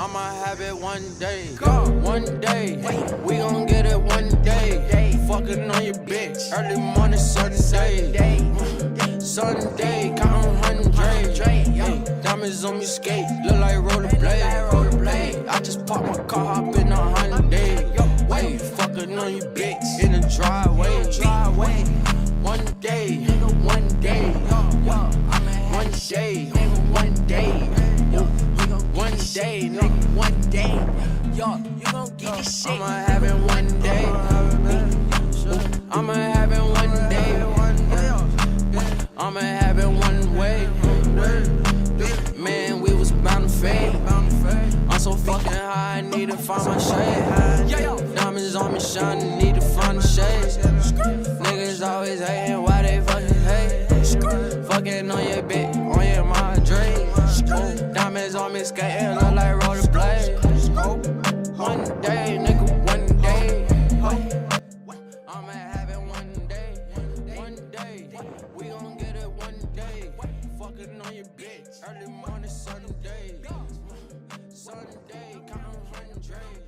I'ma have it one day. One day, we gon' get it one day. Fucking on your bitch, early morning Sunday. Sunday, counting hundreds. Diamonds on me skate, look like rollerblade. I just pop my car, hop in a Hyundai. Wait, fucking on you bitch in the driveway. One day, one day, one day, one day, one day, nigga, one day. Yo, you gon' get this shit. I'ma have it one day. I'ma have it one day. I'ma have it one way. Man, we was bound to fade. I'm so fucking high, I need to find my shade. Diamonds on me shining, need to find the shade. Niggas always hating, why they fucking hate? Fucking on your bitch, on your Madre. Diamonds on me skating, look like rollerblades. One day, nigga, one day. I'ma have it one day. One day, we gon' get it one day. Fucking on your bitch, early morning Sunday. Sunday, counting hundreds.